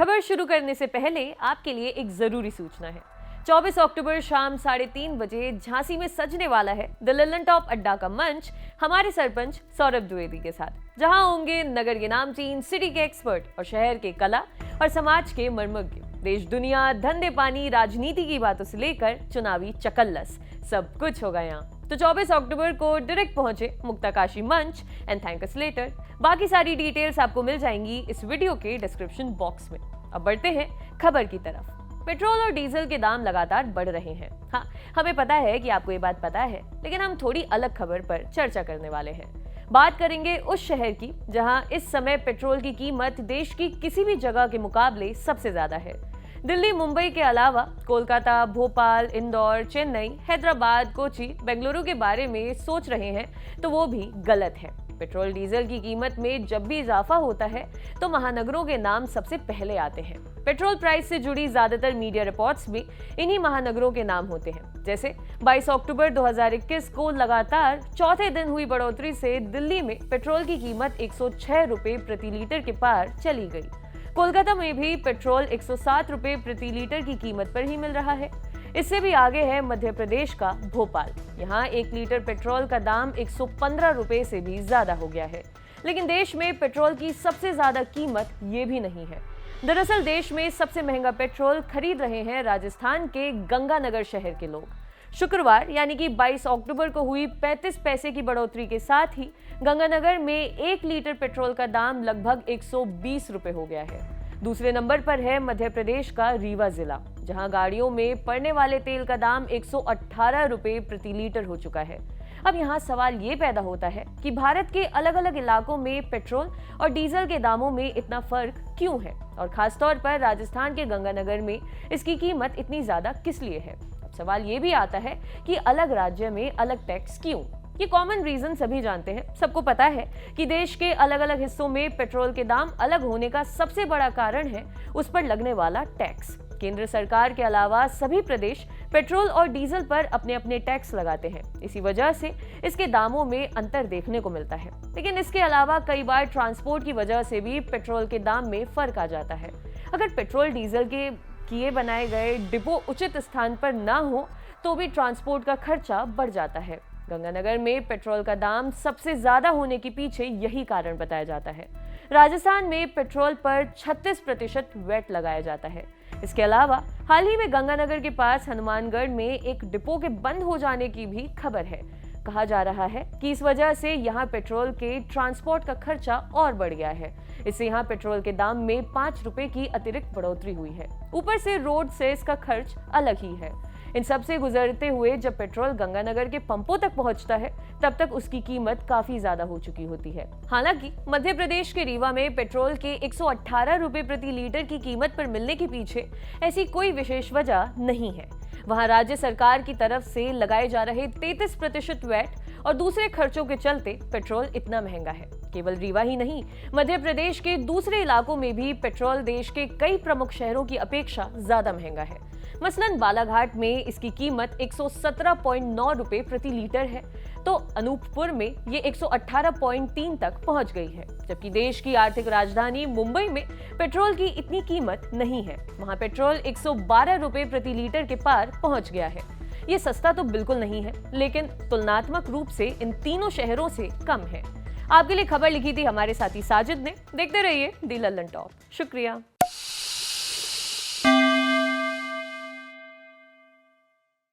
खबर शुरू करने से पहले आपके लिए एक जरूरी सूचना है। 24 अक्टूबर शाम 3:30 बजे झांसी में सजने वाला है द लल्लन टॉप अड्डा का मंच हमारे सरपंच सौरभ द्विवेदी के साथ, जहां होंगे नगर के नामचीन, सिटी के एक्सपर्ट और शहर के कला और समाज के मर्मज्ञ। देश दुनिया, धंधे पानी, राजनीति की बातों से लेकर चुनावी चकल्लस, सब कुछ होगा यहाँ। तो 24 अक्टूबर को डायरेक्ट पहुंचे मुक्ताकाशी मंच एंड थैंक अस लेटर। बाकी सारी डिटेल्स आपको मिल जाएंगी इस वीडियो के डिस्क्रिप्शन बॉक्स में। अब बढ़ते हैं खबर की तरफ। पेट्रोल और डीजल के दाम लगातार बढ़ रहे हैं। हाँ, हमें पता है कि आपको ये बात पता है, लेकिन हम थोड़ी अलग खबर पर चर्चा करने वाले हैं। बात करेंगे उस शहर की जहां इस समय पेट्रोल की कीमत देश की किसी भी जगह के मुकाबले सबसे ज्यादा है। दिल्ली, मुंबई के अलावा कोलकाता, भोपाल, इंदौर, चेन्नई, हैदराबाद, कोची, बेंगलुरु के बारे में सोच रहे हैं तो वो भी गलत है। पेट्रोल डीजल की कीमत में जब भी इजाफा होता है तो महानगरों के नाम सबसे पहले आते हैं। पेट्रोल प्राइस से जुड़ी ज्यादातर मीडिया रिपोर्ट्स भी इन्हीं महानगरों के नाम होते हैं। जैसे 22 अक्टूबर 2021 को लगातार चौथे दिन हुई बढ़ोतरी से दिल्ली में पेट्रोल की कीमत 106 रुपए प्रति लीटर के पार चली गई। कोलकाता में भी पेट्रोल 107 रुपए प्रति लीटर की कीमत पर ही मिल रहा है। इससे भी आगे है मध्य प्रदेश का भोपाल। यहाँ 1 लीटर पेट्रोल का दाम 115 रुपए से भी ज्यादा हो गया है। लेकिन देश में पेट्रोल की सबसे ज्यादा कीमत ये भी नहीं है। दरअसल देश में सबसे महंगा पेट्रोल खरीद रहे हैं राजस्थान के गंगानगर शहर के लोग। शुक्रवार यानी कि 22 अक्टूबर को हुई 35 पैसे की बढ़ोतरी के साथ ही गंगानगर में 1 लीटर पेट्रोल का दाम लगभग 120 रुपए हो गया है। दूसरे नंबर पर है मध्य प्रदेश का रीवा जिला, जहां गाड़ियों में पड़ने वाले तेल का दाम 118 रुपए प्रति लीटर हो चुका है। अब यहाँ सवाल ये पैदा होता है कि भारत के अलग अलग इलाकों में पेट्रोल और डीजल के दामों में इतना फर्क क्यों है, और खासतौर पर राजस्थान के गंगानगर में इसकी कीमत इतनी ज्यादा किस लिए है। अब सवाल ये भी आता है कि अलग राज्य में अलग टैक्स क्यों। ये कॉमन रीजन सभी जानते हैं। सबको पता है कि देश के अलग अलग हिस्सों में पेट्रोल के दाम अलग होने का सबसे बड़ा कारण है उस पर लगने वाला टैक्स। केंद्र सरकार के अलावा सभी प्रदेश पेट्रोल और डीजल पर अपने अपने टैक्स लगाते हैं। इसी वजह से इसके दामों में अंतर देखने को मिलता है। लेकिन इसके अलावा कई बार ट्रांसपोर्ट की वजह से भी पेट्रोल के दाम में फर्क आ जाता है। अगर पेट्रोल डीजल के किए बनाए गए डिपो उचित स्थान पर ना हो तो भी ट्रांसपोर्ट का खर्चा बढ़ जाता है। गंगानगर में पेट्रोल का दाम सबसे ज्यादा होने के पीछे यही कारण बताया जाता है। राजस्थान में पेट्रोल पर 36% वैट लगाया जाता है। इसके अलावा हाल ही में गंगानगर के पास हनुमानगढ़ में एक डिपो के बंद हो जाने की भी खबर है। कहा जा रहा है कि इस वजह से यहाँ पेट्रोल के ट्रांसपोर्ट का खर्चा और बढ़ गया है। इससे यहाँ पेट्रोल के दाम में 5 रुपए की अतिरिक्त बढ़ोतरी हुई है। ऊपर से रोड से इसका खर्च अलग ही है। इन सब से गुजरते हुए जब पेट्रोल गंगानगर के पंपों तक पहुंचता है तब तक उसकी कीमत काफी ज्यादा हो चुकी होती है। हालांकि मध्य प्रदेश के रीवा में पेट्रोल के 118 रुपए प्रति लीटर की कीमत पर मिलने के पीछे ऐसी कोई विशेष वजह नहीं है। वहां राज्य सरकार की तरफ से लगाए जा रहे 33% वैट और दूसरे खर्चों के चलते पेट्रोल इतना महंगा है। केवल रीवा ही नहीं, मध्य प्रदेश के दूसरे इलाकों में भी पेट्रोल देश के कई प्रमुख शहरों की अपेक्षा ज्यादा महंगा है। मसलन बालाघाट में इसकी कीमत 117.9 रुपए प्रति लीटर है, तो अनूपपुर में ये 118.3 तक पहुंच गई है। जबकि देश की आर्थिक राजधानी मुंबई में पेट्रोल की इतनी कीमत नहीं है। वहां पेट्रोल 112 रुपए प्रति लीटर के पार पहुंच गया है। ये सस्ता तो बिल्कुल नहीं है, लेकिन तुलनात्मक रूप से इन तीनों शहरों से कम है। आपके लिए खबर लिखी थी हमारे साथी साजिद ने। देखते रहिए द लल्लन टॉप। शुक्रिया।